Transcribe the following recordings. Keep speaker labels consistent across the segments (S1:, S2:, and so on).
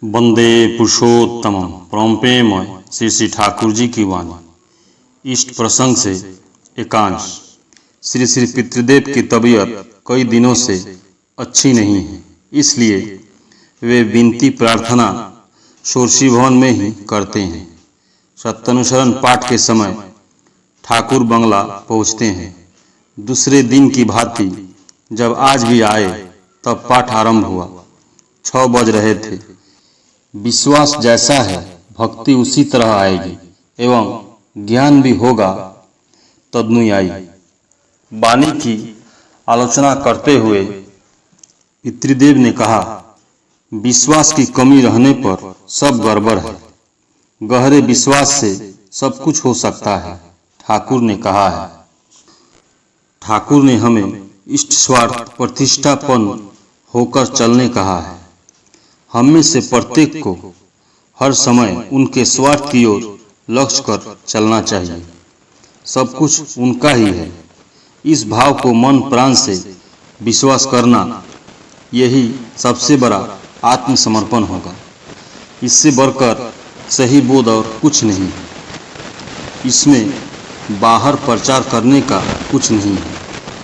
S1: वंदे पुरुषोत्तमम परम प्रेममय श्री श्री ठाकुर जी की वाणी। इष्ट प्रसंग से एकांश। श्री श्री पितृदेव की तबीयत कई दिनों से अच्छी नहीं है, इसलिए वे विनती प्रार्थना षोडशी भवन में ही करते हैं। सत्यानुसरण पाठ के समय ठाकुर बंगला पहुँचते हैं। दूसरे दिन की भांति जब आज भी आए तब पाठ आरंभ हुआ। 6 बज रहे थे। विश्वास जैसा है भक्ति उसी तरह आएगी एवं ज्ञान भी होगा तदनुयायी। वाणी की आलोचना करते हुए पितृदेव ने कहा, विश्वास की कमी रहने पर सब गड़बड़ है। गहरे विश्वास से सब कुछ हो सकता है, ठाकुर ने कहा है। ठाकुर ने हमें इष्ट स्वार्थ प्रतिष्ठापन्न होकर चलने कहा है। हम में से प्रत्येक को हर समय उनके स्वार्थ की ओर लक्ष्य कर चलना चाहिए। सब कुछ उनका ही है। इस भाव को मन प्राण से विश्वास करना, यही सबसे बड़ा आत्मसमर्पण होगा। इससे बढ़कर सही बोध और कुछ नहीं है। इसमें बाहर प्रचार करने का कुछ नहीं है,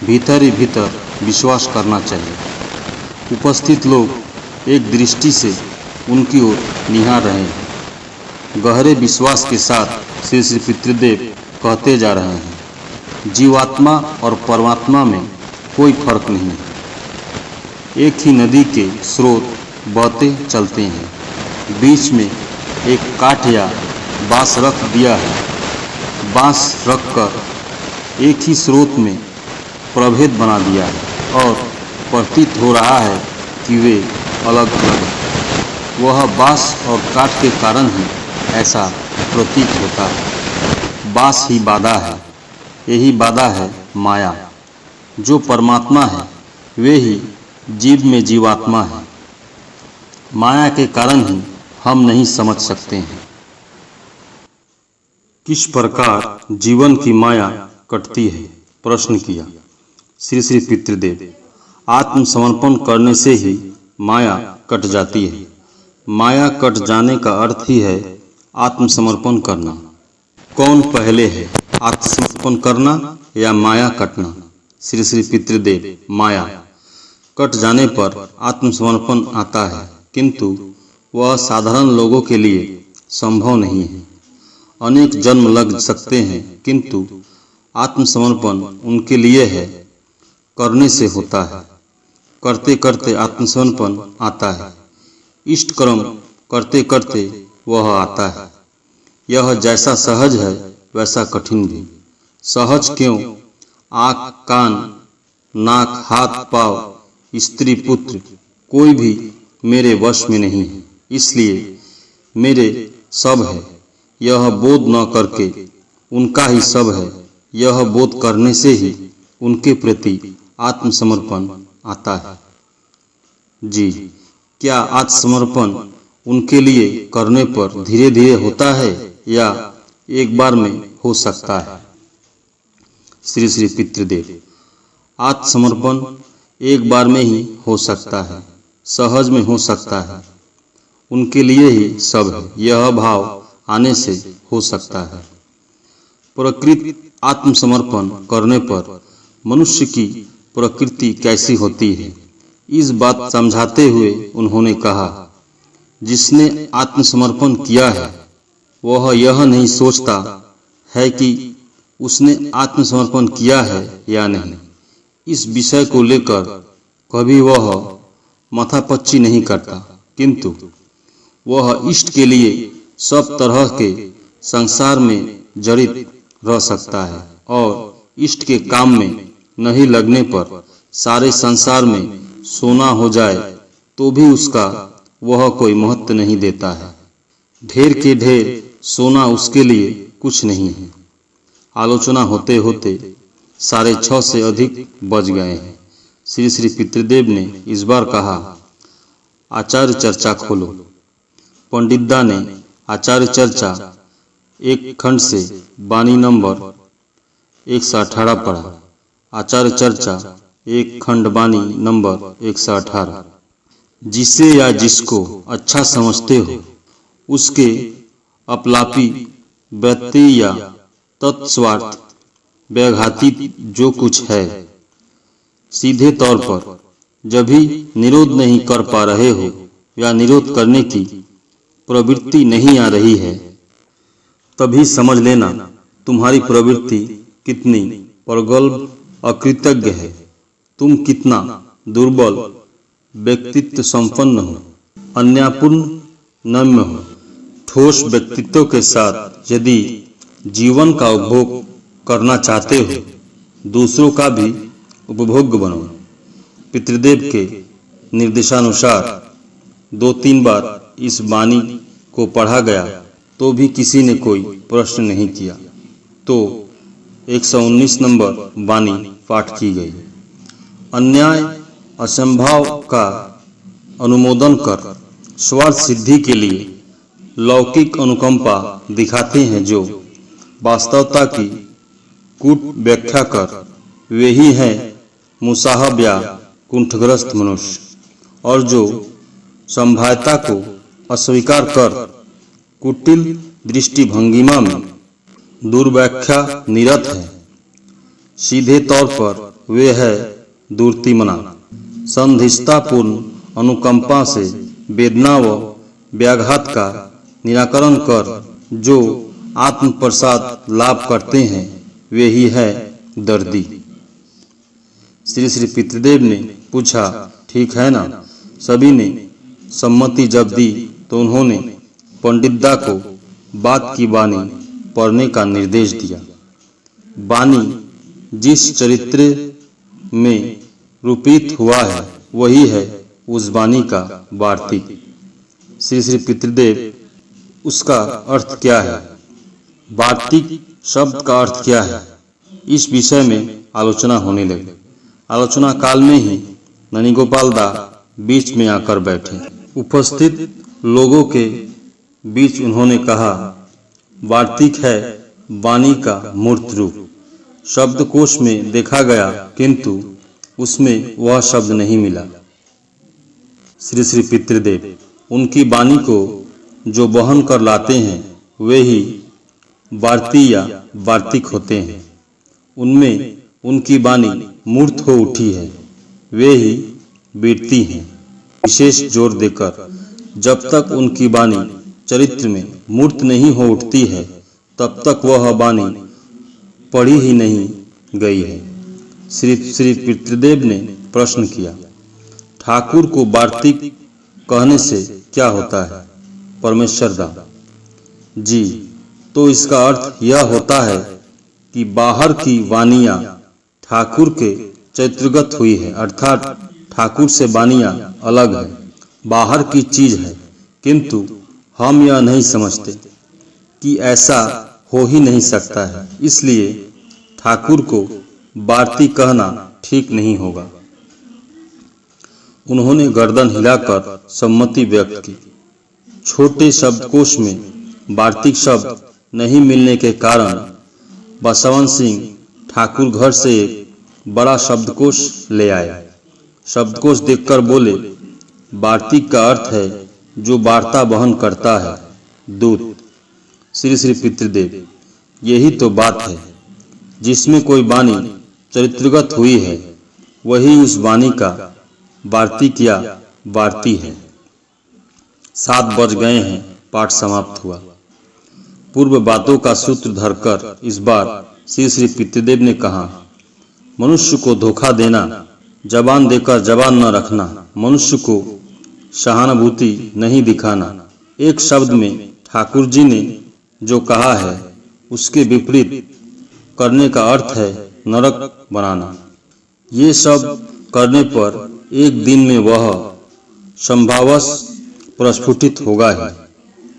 S1: भीतर ही भीतर विश्वास करना चाहिए। उपस्थित लोग एक दृष्टि से उनकी ओर निहार रहे हैं। गहरे विश्वास के साथ श्री श्री पितृदेव कहते जा रहे हैं, जीवात्मा और परमात्मा में कोई फर्क नहीं है। एक ही नदी के स्रोत बहते चलते हैं। बीच में एक काठ या बांस रख दिया है। बांस रखकर एक ही स्रोत में प्रभेद बना दिया है और प्रतीत हो रहा है कि वे अलग अलग है। वह बांस और काठ के कारण ही ऐसा प्रतीत होता है। बांस ही बाधा है, यही बाधा है माया। जो परमात्मा है वे ही जीव में जीवात्मा है। माया के कारण ही हम नहीं समझ सकते हैं किस प्रकार जीवन की माया कटती है। प्रश्न किया श्री श्री पितृदेव, आत्मसमर्पण करने से ही माया कट जाती है। माया कट जाने का अर्थ ही है आत्मसमर्पण करना। कौन पहले है, आत्मसमर्पण करना या माया कटना? श्री श्री पितृदेव, माया कट जाने पर आत्मसमर्पण आता है, किंतु वह साधारण लोगों के लिए संभव नहीं है। अनेक जन्म लग सकते हैं, किंतु आत्मसमर्पण उनके लिए है, करने से होता है। करते करते आत्मसमर्पण आता है। इष्ट कर्म करते करते वह आता है। यह जैसा सहज है वैसा कठिन भी। सहज क्यों? आँख, कान, नाक, हाथ, पाँव, स्त्री, पुत्र कोई भी मेरे वश में नहीं है, इसलिए मेरे सब है। यह बोध न करके उनका ही सब है, यह बोध करने से ही उनके प्रति आत्मसमर्पण आता है। जी, क्या आत्मसमर्पण उनके लिए करने पर धीरे धीरे होता है या एक बार में हो सकता है? श्री श्री पितृदेव, आत्मसमर्पण एक बार में ही हो सकता है, सहज में हो सकता है। उनके लिए ही सब है, यह भाव आने से हो सकता है। प्रकृति आत्मसमर्पण करने पर मनुष्य की प्रकृति कैसी होती है, इस बात समझाते हुए उन्होंने कहा, जिसने आत्मसमर्पण किया है वह यह नहीं सोचता है कि उसने आत्मसमर्पण किया है या नहीं। इस विषय को लेकर कभी वह माथापच्ची नहीं करता, किंतु वह इष्ट के लिए सब तरह के संसार में जड़ित रह सकता है और इष्ट के काम में नहीं लगने पर सारे संसार में सोना हो जाए तो भी उसका वह कोई महत्व नहीं देता है। ढेर के ढेर सोना उसके लिए कुछ नहीं है। आलोचना होते होते 6:30 से अधिक बज गए हैं। श्री श्री पितृदेव ने इस बार कहा, आचार्य चर्चा खोलो। पंडितदा ने आचार्य चर्चा एक खंड से वाणी नंबर 118 पढ़ा। आचार्य चर्चा एक खंड वाणी नंबर 118। जिसे या जिसको अच्छा समझते हो उसके अपलापी व्यक्ति या तत्स्वार्थ व्याघाती जो कुछ है, सीधे तौर पर जब भी निरोध नहीं कर पा रहे हो या निरोध करने की प्रवृत्ति नहीं आ रही है, तभी समझ लेना तुम्हारी प्रवृत्ति कितनी प्रगल्भ अकृतज्ञ है, तुम कितना दुर्बल व्यक्तित्व संपन्न हो, अन्यायपूर्ण नम्य हो। ठोस व्यक्तित्व के साथ यदि जीवन का उपभोग करना चाहते हो, दूसरों का भी उपभोग्य बनो। पितृदेव के निर्देशानुसार 2-3 बार इस वाणी को पढ़ा गया तो भी किसी ने कोई प्रश्न नहीं किया, तो 119 नंबर वाणी पाठ की गई। अन्याय असंभव का अनुमोदन कर स्वार्थ सिद्धि के लिए लौकिक अनुकंपा दिखाते हैं, जो वास्तवता की कूट व्याख्या कर वे ही हैं मुसाहब या कुंठग्रस्त मनुष्य, और जो संभाव्यता को अस्वीकार कर कुटिल दृष्टिभंगिमा में दुर्व्याख्या निरत है, सीधे तौर पर वे है दूरतिमना। संधिष्ठापूर्ण अनुकंपा से वेदना व व्याघात का निराकरण कर जो आत्म प्रसाद लाभ करते हैं, वे ही है दर्दी। श्री श्री पितृदेव ने पूछा, ठीक है ना? सभी ने सम्मति जब दी तो उन्होंने पंडितदा को बात की वाणी पढ़ने का निर्देश दिया। वाणी जिस चरित्र में रूपित हुआ है वही है उस वाणी का वार्तिक। श्री श्री पितृदेव उसका अर्थ क्या है, वार्तिक शब्द का अर्थ क्या है, इस विषय में आलोचना होने लगी। आलोचना काल में ही ननिगोपाल दा बीच में आकर बैठे। उपस्थित लोगों के बीच उन्होंने कहा, वार्तिक है वाणी का मूर्त रूप। शब्दकोश में देखा गया किंतु उसमें वह शब्द नहीं मिला। श्री श्री पितृदेव उनकी वाणी को जो बहन कर लाते हैं वे ही वार्ती या वार्तिक होते हैं। उनमें उनकी वाणी मूर्त हो उठी है, वे ही वीरती हैं। विशेष जोर देकर जब तक उनकी वाणी चरित्र में मूर्त नहीं हो उठती है तब तक वह वाणी पढ़ी ही नहीं गई है। श्री श्री पितृदेव ने प्रश्न किया, ठाकुर को वार्तिक कहने से क्या होता है? परमेश्वर दा जी, तो इसका अर्थ यह होता है कि बाहर की वाणियां ठाकुर के चरित्रगत हुई है, अर्थात ठाकुर से वाणियां अलग है, बाहर की चीज है, किंतु हम यह नहीं समझते कि ऐसा हो ही नहीं सकता है, इसलिए ठाकुर को वार्तिक कहना ठीक नहीं होगा। उन्होंने गर्दन हिलाकर सम्मति व्यक्त की। छोटे शब्दकोश में वार्तिक शब्द नहीं मिलने के कारण बसवन सिंह ठाकुर घर से एक बड़ा शब्दकोश ले आए। शब्दकोश देखकर बोले, वार्तिक का अर्थ है जो वार्ता वहन करता है, दूत। श्री श्री पितृदेव यही तो बात है, जिसमें कोई वाणी चरित्रगत हुई है वही उस वाणी का वार्तिक या वार्ती है। 7 बज गए हैं, पाठ समाप्त हुआ। पूर्व बातों का सूत्र धरकर इस बार श्री श्री पितृदेव ने कहा, मनुष्य को धोखा देना, जबान देकर जबान न रखना, मनुष्य को सहानुभूति नहीं दिखाना। एक शब्द में ठाकुर जी ने जो कहा है उसके विपरीत करने का अर्थ है नरक बनाना। ये सब करने पर एक दिन में वह संभावश प्रस्फुटित होगा ही।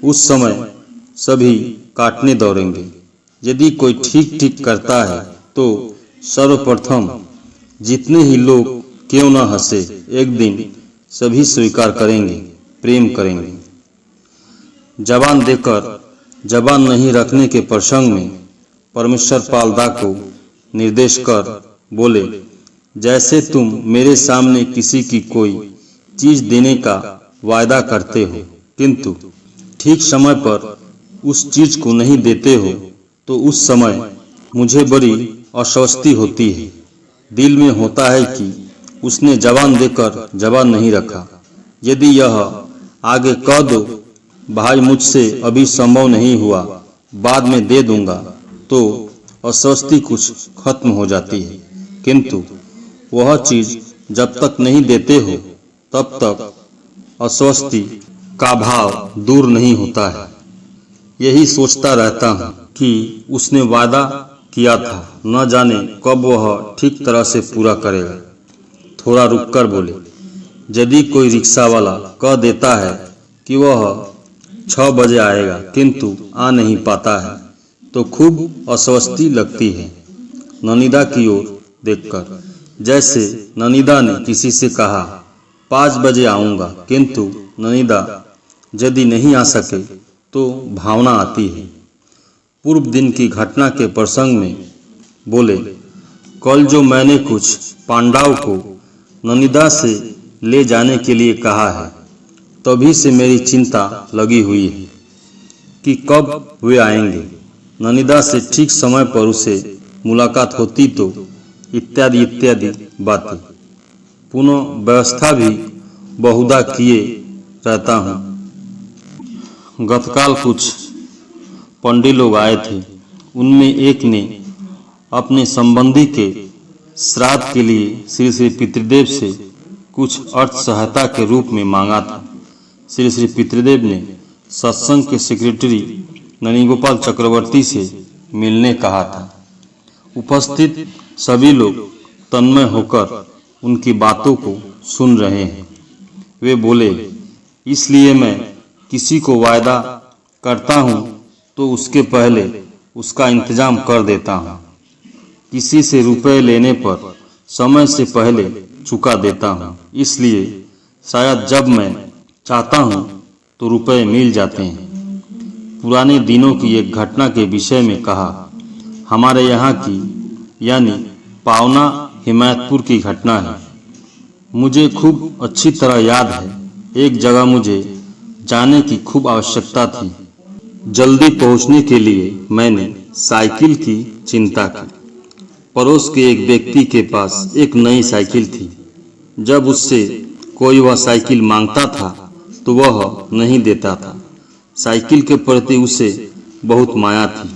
S1: उस समय सभी काटने दौड़ेंगे। यदि कोई ठीक ठीक करता है तो सर्वप्रथम जितने ही लोग क्यों न हंसे, एक दिन सभी स्वीकार करेंगे, प्रेम करेंगे। जबान देकर जबान नहीं रखने के प्रसंग में परमेश्वर पालदा को निर्देश कर बोले, जैसे तुम मेरे सामने किसी की कोई चीज देने का वायदा करते हो किंतु ठीक समय पर उस चीज को नहीं देते हो तो उस समय मुझे बड़ी अस्वस्थी होती है। दिल में होता है कि उसने जवान देकर जवान नहीं रखा। यदि यह आगे कह दो भाई मुझसे अभी संभव नहीं हुआ, बाद में दे दूंगा, तो अस्वस्थी कुछ खत्म हो जाती है। किंतु वह चीज जब तक नहीं देते हो तब तक अस्वस्थी का भाव दूर नहीं होता है। यही सोचता रहता हूँ कि उसने वादा किया था, न जाने कब वह ठीक तरह से पूरा करेगा। थोड़ा रुककर बोले, यदि कोई रिक्शा वाला कह देता है कि वह 6 बजे आएगा किंतु आ नहीं पाता है तो खूब अस्वस्थी लगती है। ननिदा की ओर देखकर, जैसे ननिदा ने किसी से कहा 5 बजे आऊँगा किंतु ननिदा यदि नहीं आ सके तो भावना आती है। पूर्व दिन की घटना के प्रसंग में बोले, कल जो मैंने कुछ पांडाव को ननिदा से ले जाने के लिए कहा है, तभी से मेरी चिंता लगी हुई है कि कब वे आएंगे, ननिदा से ठीक समय पर उसे मुलाकात होती तो, इत्यादि इत्यादि बातें। पुनः व्यवस्था भी बहुधा किए रहता हूँ। गतकाल कुछ पंडित लोग आए थे, उनमें एक ने अपने संबंधी के श्राद्ध के लिए श्री श्री पितृदेव से कुछ अर्थ सहायता के रूप में मांगा था। श्री श्री पितृदेव ने सत्संग के सेक्रेटरी ननीगोपाल चक्रवर्ती से मिलने कहा था। उपस्थित सभी लोग तन्मय होकर उनकी बातों को सुन रहे हैं। वे बोले, इसलिए मैं किसी को वायदा करता हूँ तो उसके पहले उसका इंतजाम कर देता हूँ। किसी से रुपए लेने पर समय से पहले चुका देता हूँ। इसलिए शायद जब मैं चाहता हूँ तो रुपए मिल जाते हैं। पुराने दिनों की एक घटना के विषय में कहा। हमारे यहाँ की यानी पावना हिमायतपुर की घटना है। मुझे खूब अच्छी तरह याद है, एक जगह मुझे जाने की खूब आवश्यकता थी। जल्दी पहुंचने के लिए मैंने साइकिल की चिंता की। पड़ोस के एक व्यक्ति के पास एक नई साइकिल थी। जब उससे कोई वह साइकिल मांगता था तो वह नहीं देता था। साइकिल के प्रति उसे बहुत माया थी।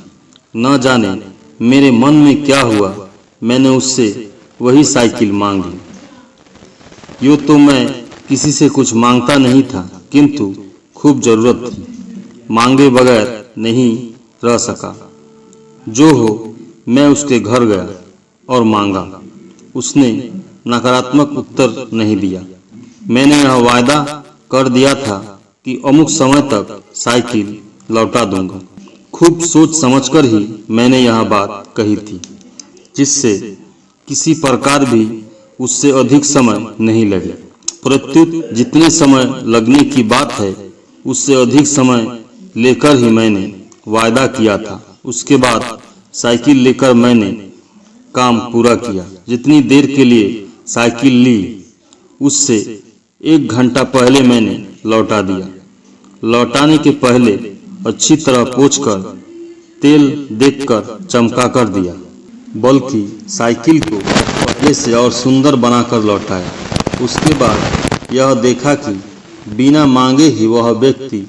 S1: न जाने मेरे मन में क्या हुआ, मैंने उससे वही साइकिल मांग ली। यूँ तो मैं किसी से कुछ मांगता नहीं था किंतु खूब जरूरत थी। मांगे बगैर नहीं रह सका। जो हो, मैं उसके घर गया और मांगा। उसने नकारात्मक उत्तर नहीं दिया। मैंने यह वायदा कर दिया था कि अमुक समय तक साइकिल लौटा दूंगा। खूब सोच समझकर ही मैंने यह बात कही थी, जिससे किसी प्रकार भी उससे अधिक समय नहीं लगे। प्रत्युत जितने समय लगने की बात है उससे अधिक समय लेकर ही मैंने वायदा किया था। उसके बाद साइकिल लेकर मैंने काम पूरा किया। जितनी देर के लिए साइकिल ली उससे 1 घंटा पहले मैंने लौटा दिया। लौटाने के पहले अच्छी तरह पोंछकर तेल देखकर चमका कर दिया, बल्कि साइकिल को पहले से और सुंदर बनाकर लौटाया। उसके बाद यह देखा कि बिना मांगे ही वह व्यक्ति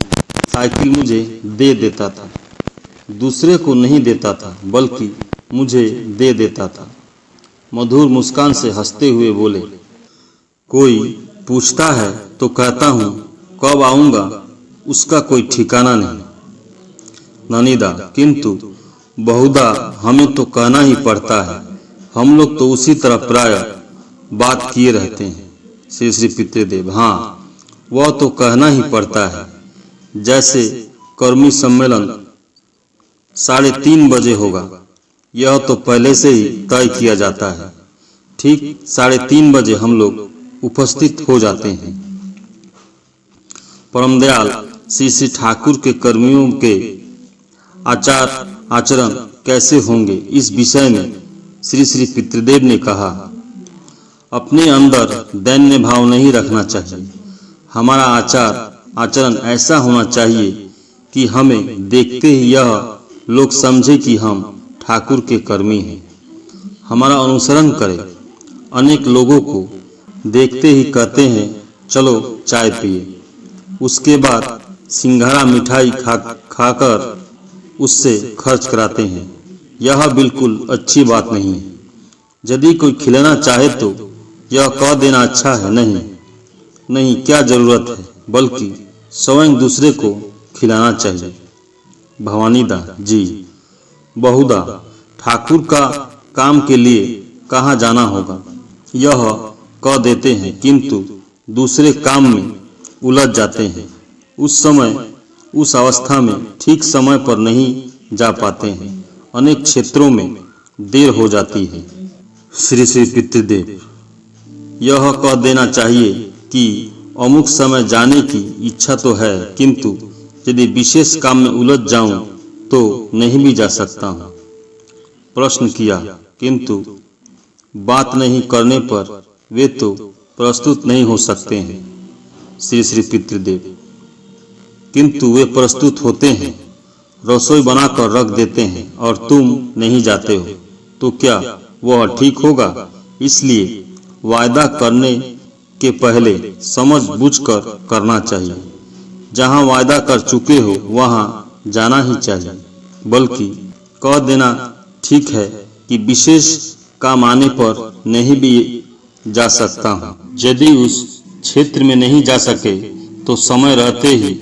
S1: साइकिल मुझे दे देता था। दूसरे को नहीं देता था बल्कि मुझे दे देता था। मधुर मुस्कान से हंसते हुए बोले, कोई पूछता है तो कहता हूँ कब आऊँगा, उसका कोई ठिकाना नहीं। ननिदा, किंतु बहुधा हमें तो कहना ही पड़ता है। हम लोग तो उसी तरह प्राय बात किए रहते हैं। श्री श्री पितृदेव, हाँ, वह तो कहना ही पड़ता है। जैसे कर्मी सम्मेलन 3:30 बजे होगा, यह तो पहले से ही तय किया जाता है। ठीक 3:30 बजे हम लोग उपस्थित हो जाते हैं। परमदयाल श्री श्री ठाकुर के कर्मियों के आचार आचरण कैसे होंगे, इस विषय में श्री श्री पितृदेव ने कहा, अपने अंदर दैन्य भाव नहीं रखना चाहिए। हमारा आचरण ऐसा होना चाहिए कि हमें देखते ही यह लोग समझे कि हम ठाकुर के कर्मी हैं, हमारा अनुसरण करें। अनेक लोगों को देखते ही कहते हैं चलो चाय पिए, उसके बाद सिंघाड़ा मिठाई खाकर उससे खर्च कराते हैं। यह बिल्कुल अच्छी बात नहीं है। यदि कोई खिलाना चाहे तो यह कह देना अच्छा है, नहीं क्या जरूरत है, बल्कि स्वयं दूसरे को खिलाना चाहिए। भवानी दास जी, बहुधा ठाकुर का काम के लिए कहाँ जाना होगा यह कह देते हैं, किंतु दूसरे काम में उलझ जाते हैं। उस अवस्था में ठीक समय पर नहीं जा पाते हैं। अनेक क्षेत्रों में देर हो जाती है। श्री श्री पितृदेव, यह कह देना चाहिए कि अमुक समय जाने की इच्छा तो है, किंतु यदि विशेष काम में उलझ जाऊं तो नहीं भी जा सकता हूं। प्रश्न किया, किंतु बात नहीं करने पर वे तो प्रस्तुत नहीं हो सकते हैं। श्री श्री पितृदेव, किंतु वे प्रस्तुत होते हैं, रसोई बनाकर रख देते हैं और तुम नहीं जाते हो, तो क्या वह ठीक होगा? इसलिए वायदा करने के पहले समझ बूझकर करना चाहिए। जहां वायदा कर चुके हो वहां जाना ही चाहिए, बल्कि कह देना ठीक है कि विशेष काम आने पर नहीं भी जा सकता हूं। यदि उस क्षेत्र में नहीं जा सके तो समय रहते ही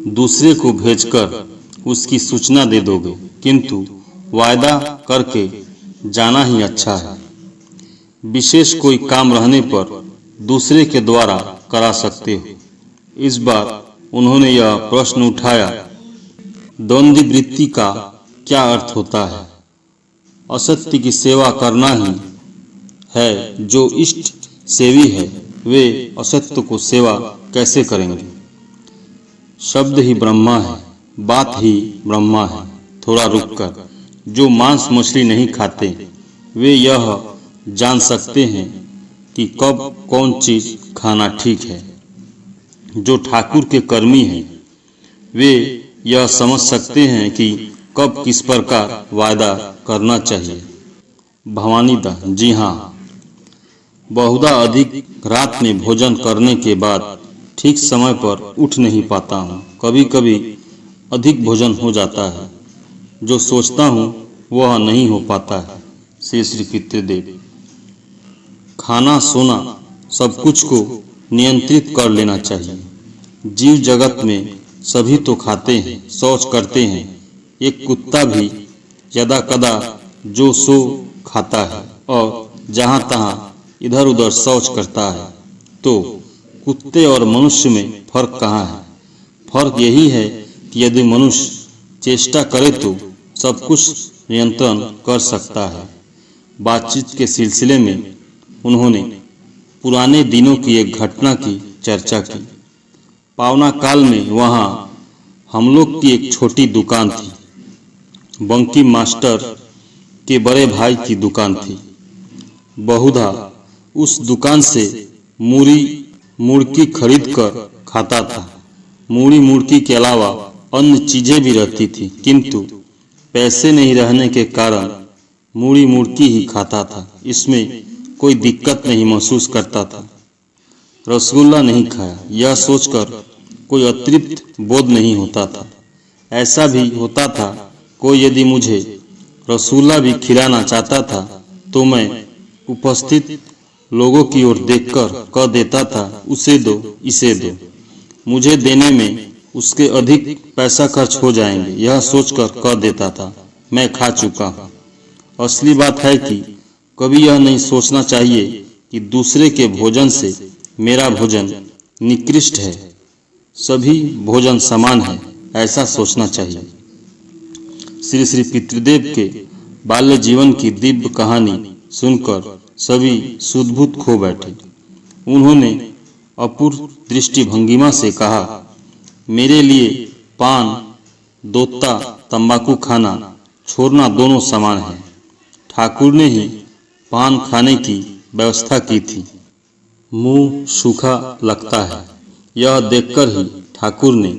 S1: दूसरे को भेजकर उसकी सूचना दे दोगे, किंतु वायदा करके जाना ही अच्छा है। विशेष कोई काम रहने पर दूसरे के द्वारा करा सकते हो। इस बार उन्होंने यह प्रश्न उठाया, द्वंद्वी वृत्ति का क्या अर्थ होता है? असत्य की सेवा करना ही है। जो इष्ट सेवी है वे असत्य को सेवा कैसे करेंगे? शब्द ही ब्रह्मा है, बात ही ब्रह्मा है। थोड़ा रुककर, जो मांस मछली नहीं खाते वे यह जान सकते हैं कि कब कौन चीज खाना ठीक है। जो ठाकुर के कर्मी हैं वे यह समझ सकते हैं कि कब किस प्रकार वायदा करना चाहिए। भवानी दास जी हाँ, बहुधा अधिक रात में भोजन करने के बाद ठीक समय पर उठ नहीं पाता हूँ। कभी कभी अधिक भोजन हो जाता है, जो सोचता हूँ वह नहीं हो पाता है। श्री श्री पितृदेव, खाना सोना सब कुछ को नियंत्रित कर लेना चाहिए। जीव जगत में सभी तो खाते हैं, शौच करते हैं। एक कुत्ता भी यदा कदा जो सो खाता है और जहाँ तहाँ इधर उधर शौच करता है। तो कुत्ते और मनुष्य में फर्क कहाँ है? फर्क यही है कि यदि मनुष्य चेष्टा करे तो सब कुछ नियंत्रण कर सकता है। बातचीत के सिलसिले में उन्होंने पुराने दिनों की एक घटना की चर्चा की। पावना काल में वहाँ हम लोग की एक छोटी दुकान थी। बंकी मास्टर के बड़े भाई की दुकान थी। बहुधा उस दुकान से मुर्गी खरीद कर खाता था। मुर्गी के अलावा अन्य चीजें भी रहती थी, किंतु पैसे नहीं रहने के कारण मुर्गी ही खाता था। इसमें कोई दिक्कत नहीं महसूस करता था। रसगुल्ला नहीं खाया यह सोचकर कोई अतृप्त बोध नहीं होता था। ऐसा भी होता था, कोई यदि मुझे रसगुल्ला भी खिलाना चाहता था तो मैं उपस्थित लोगों की ओर देखकर कह देता था, उसे दो, इसे दो। मुझे देने में उसके अधिक पैसा खर्च हो जाएंगे, यह सोचकर कह देता था मैं खा चुका हूँ। असली बात है कि कभी यह नहीं सोचना चाहिए कि दूसरे के भोजन से मेरा भोजन निकृष्ट है, सभी भोजन समान है, ऐसा सोचना चाहिए। श्री श्री पितृदेव के बाल्य जीवन की दिव्य कहानी सुनकर सभी सुधबुध खो बैठे। उन्होंने अपूर्व दृष्टि भंगिमा से कहा, मेरे लिए पान, दोता, तंबाकू खाना, छोड़ना दोनों समान है। ठाकुर ने ही पान खाने की व्यवस्था की थी। मुंह सूखा लगता है, यह देखकर ही ठाकुर ने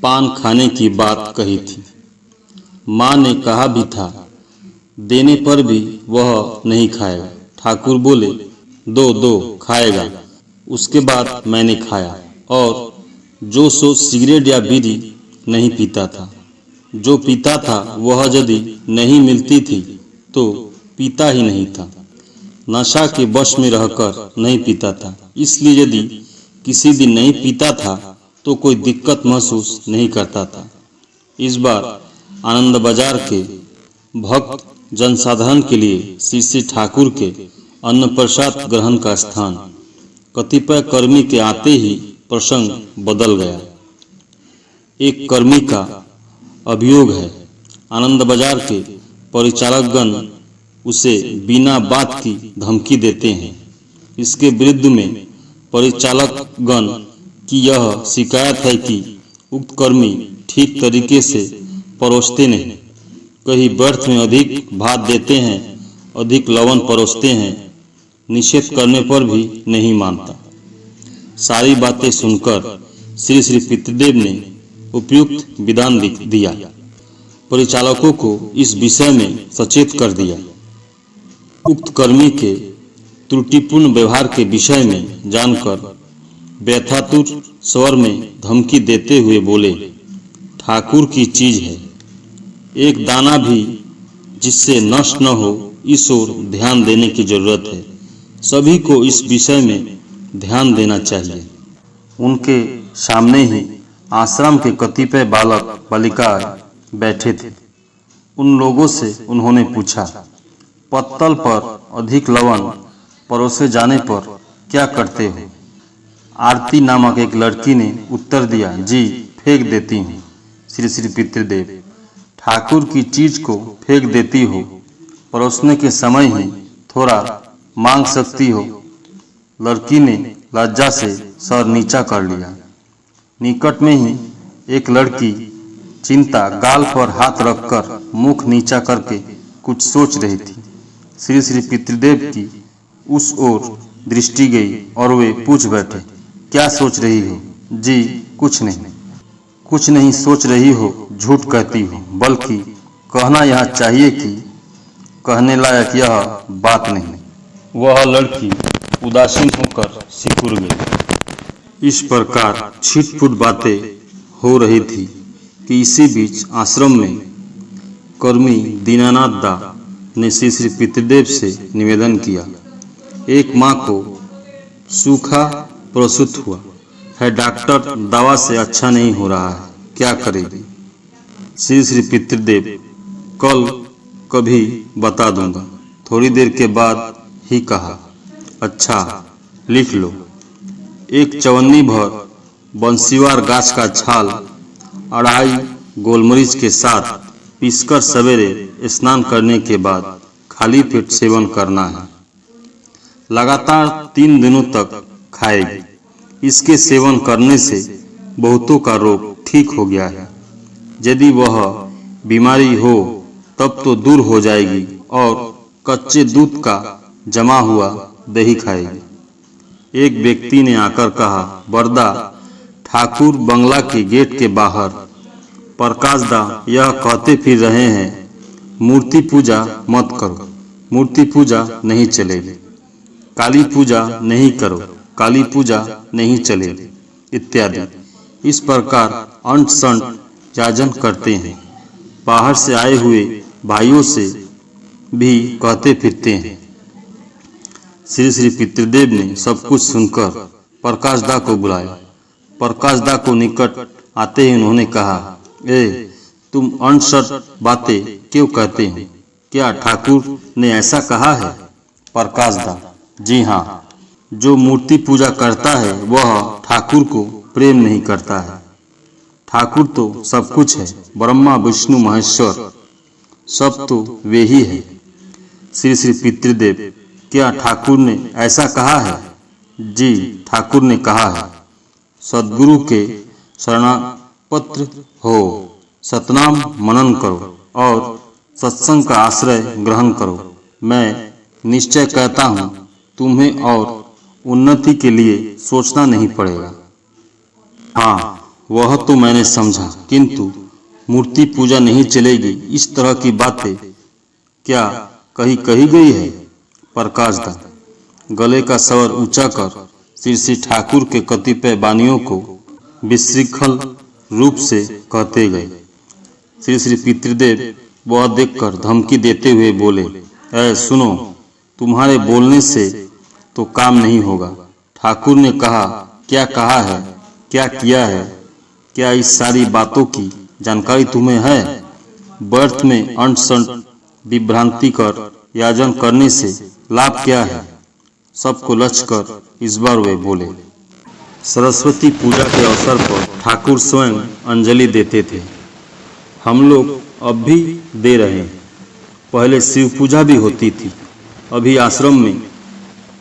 S1: पान खाने की बात कही थी। माँ ने कहा भी था, देने पर भी वह नहीं खाएगा। ठाकुर बोले, दो दो खाएगा। उसके बाद मैंने खाया और जो सो सिगरेट या बीड़ी नहीं पीता था। जो पीता था वह यदि नहीं मिलती थी तो पीता ही नहीं था। नशा के वश में रहकर नहीं पीता था, इसलिए यदि किसी दिन नहीं पीता था तो कोई दिक्कत महसूस नहीं करता था। इस बार आनंद बाजार के भक्त जनसाधारण के लिए श्री श्री ठाकुर के अन्न प्रसाद ग्रहण का स्थान कतिपय कर्मी के आते ही प्रसंग बदल गया। एक कर्मी का अभियोग है, आनंद बाजार के परिचालकगण उसे बिना बात की धमकी देते हैं। इसके विरुद्ध में परिचालकगण की यह शिकायत है कि उक्त कर्मी ठीक तरीके से परोसते नहीं, कहीं व्यर्थ में अधिक भात देते हैं, अधिक लवण परोसते हैं। निषेध करने पर भी नहीं मानता। सारी बातें सुनकर श्री श्री पितृदेव ने उपयुक्त विधान दिया, परिचालकों को इस विषय में सचेत कर दिया। उक्त कर्मी के त्रुटिपूर्ण व्यवहार के विषय में जानकर व्यथातुर स्वर में धमकी देते हुए बोले, ठाकुर की चीज है, एक दाना भी जिससे नष्ट न हो, इस ओर ध्यान देने की जरूरत है। सभी को इस विषय में ध्यान देना चाहिए। उनके सामने ही आश्रम के कतिपय बालक बालिकाएं बैठे थे। उन लोगों से उन्होंने पूछा, पत्तल पर अधिक लवण परोसे जाने पर क्या करते हो? आरती नामक एक लड़की ने उत्तर दिया, जी फेंक देती हूँ। श्री श्री पितृदेव, ठाकुर की चीज को फेंक देती हो, परोसने के समय ही थोड़ा मांग सकती हो। लड़की ने लज्जा से सर नीचा कर लिया। निकट में ही एक लड़की चिंता गाल पर हाथ रखकर मुख नीचा करके कुछ सोच रही थी। श्री श्री पितृदेव की उस ओर दृष्टि गई और वे पूछ बैठे, क्या सोच रही हो? जी कुछ नहीं सोच रही हो, झूठ कहती हो, बल्कि कहना यह चाहिए कि कहने लायक यह बात नहीं। वह लड़की उदासीन होकर सिकुड़ गई। इस प्रकार छिटपुट बातें हो रही थी कि इसी बीच आश्रम में कर्मी दीनानाथ दा ने श्री श्री पितृदेव से निवेदन किया, एक माँ को सूखा प्रसूत हुआ है, डॉक्टर दवा से अच्छा नहीं हो रहा है, क्या करेगी? श्री श्री पितृदेव, कल कभी बता दूंगा। थोड़ी देर के बाद ही कहा, अच्छा लिख लो। एक चवन्नी भर बंसीवार गाछ का छाल 2.5 गोलमरीच के साथ पीसकर सवेरे स्नान करने के बाद खाली पेट सेवन करना है। लगातार 3 दिनों तक खाएगी। इसके सेवन करने से बहुतों का रोग ठीक हो गया है। यदि वह बीमारी हो तब तो दूर हो जाएगी और कच्चे दूध का जमा हुआ दही खाएगी। एक व्यक्ति ने आकर कहा, बरदा, ठाकुर बंगला के गेट के बाहर प्रकाशदा यह कहते फिर रहे हैं, मूर्ति पूजा मत करो, मूर्ति पूजा नहीं चलेगी, काली पूजा नहीं करो, काली पूजा नहीं चलेगी इत्यादि। इस प्रकार अंट संट याजन करते हैं। बाहर से आए हुए भाइयों से भी कहते फिरते हैं। श्री श्री पितृदेव ने सब कुछ सुनकर प्रकाशदा को बुलाया। प्रकाशदा को निकट आते ही उन्होंने कहा, तुम अनसठ बातें क्यों कहते हो? क्या ठाकुर ने ऐसा कहा है? प्रकाशदा, जी हाँ, जो मूर्ति पूजा करता है वह ठाकुर को प्रेम नहीं करता है। ठाकुर तो सब कुछ है, ब्रह्मा विष्णु महेश्वर सब तो वे ही है। श्री श्री पितृदेव, क्या ठाकुर ने ऐसा कहा है? जी ठाकुर ने कहा है, सद्गुरु के शरणापत्र हो, सतनाम मनन करो और सत्संग का आश्रय ग्रहण करो। मैं निश्चय कहता हूँ, तुम्हें और उन्नति के लिए सोचना नहीं पड़ेगा। हाँ, वह तो मैंने समझा, किंतु मूर्ति पूजा नहीं चलेगी, इस तरह की बातें क्या कही गई है? प्रकाशदा गले का स्वर ऊंचा कर श्री श्री ठाकुर के कतिपय वाणियों को विशृंखल रूप से कहते गए। श्री श्री पितृदेव वह देखकर धमकी देते हुए बोले, ऐ सुनो, तुम्हारे बोलने से तो काम नहीं होगा। ठाकुर ने क्या कहा है, क्या किया है, क्या इस सारी बातों की जानकारी तुम्हें है? व्यर्थ में अंट संट विभ्रांति कर याजन करने से लाभ क्या है? सबको लक्ष्य कर इस बार वे बोले। सरस्वती पूजा के अवसर पर ठाकुर स्वयं अंजलि देते थे। हम लोग अब भी दे रहे हैं। पहले शिव पूजा भी होती थी। अभी आश्रम में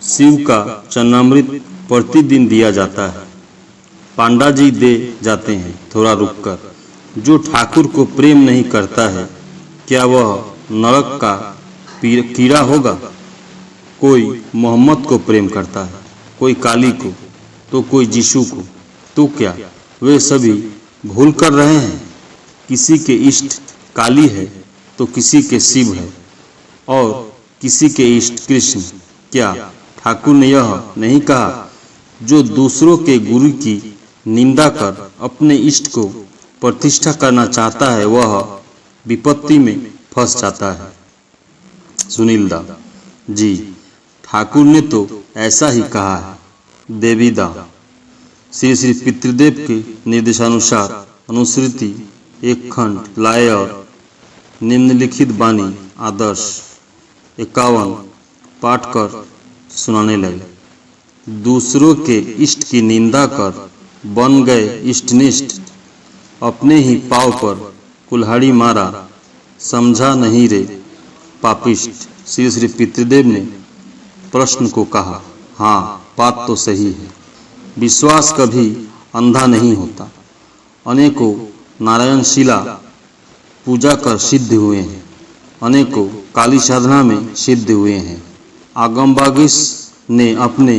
S1: शिव का चरणामृत प्रतिदिन दिया जाता है। पांडा जी दे जाते हैं थोड़ा रुककर। जो ठाकुर को प्रेम नहीं करता है, क्या वह नरक का कीड़ा होगा? कोई मोहम्मद को प्रेम करता है, कोई काली को, तो कोई यीशु को, तो क्या वे सभी भूल कर रहे हैं? किसी के इष्ट काली है तो किसी के शिव है और किसी के इष्ट कृष्ण। क्या ठाकुर ने यह नहीं कहा, जो दूसरों के गुरु की निंदा कर अपने इष्ट को प्रतिष्ठा करना चाहता है वह विपत्ति में फंस जाता है? सुनीलदा जी, ठाकुर ने तो ऐसा ही कहा है। देवीदा श्री श्री पितृदेव के निर्देशानुसार अनुश्रुति एक खंड लाए और निम्नलिखित वाणी आदर्श 51 पाठ कर सुनाने लगे। दूसरों के इष्ट की निंदा कर बन गए इष्टनिष्ठ, अपने ही पाव पर कुल्हाड़ी मारा, समझा नहीं रे पापिष्ट। श्री श्री पितृदेव ने प्रश्न को कहा, हाँ बात तो सही है। विश्वास कभी अंधा नहीं होता। अनेकों नारायण शिला पूजा कर सिद्ध हुए हैं, अनेकों काली साधना में सिद्ध हुए हैं। आगमबागिस ने अपने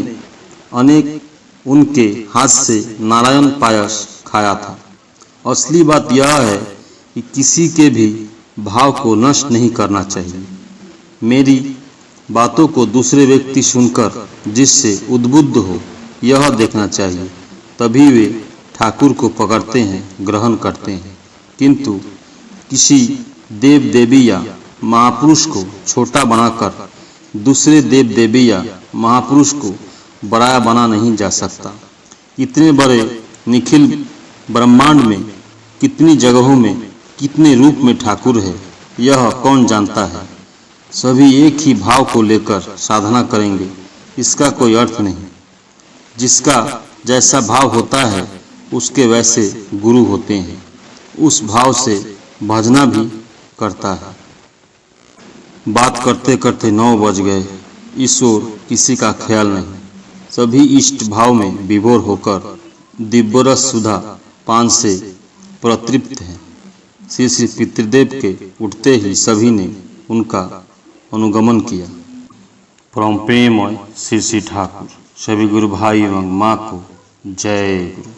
S1: अनेक उनके हाथ से नारायण पायस खाया था। असली बात यह है कि किसी के भी भाव को नष्ट नहीं करना चाहिए। मेरी बातों को दूसरे व्यक्ति सुनकर जिससे उद्बुद्ध हो यह देखना चाहिए, तभी वे ठाकुर को पकड़ते हैं, ग्रहण करते हैं। किंतु किसी देव देवी या महापुरुष को छोटा बनाकर दूसरे देव देवी या महापुरुष को बड़ा बना नहीं जा सकता। इतने बड़े निखिल ब्रह्मांड में कितनी जगहों में कितने रूप में ठाकुर है, यह कौन जानता है? सभी एक ही भाव को लेकर साधना करेंगे, इसका कोई अर्थ नहीं। जिसका जैसा भाव होता है उसके वैसे गुरु होते हैं, उस भाव से भजना भी करता है। बात करते करते 9 बज गए। ईश्वर किसी का ख्याल नहीं। सभी इष्ट भाव में विभोर होकर दिव्यरस सुधा पान से प्रतृप्त हैं। श्री श्री पितृदेव के उठते ही सभी ने उनका अनुगमन किया। परम प्रेममय श्री श्री ठाकुर। सभी गुरु भाई एवं माँ को जय गुरु।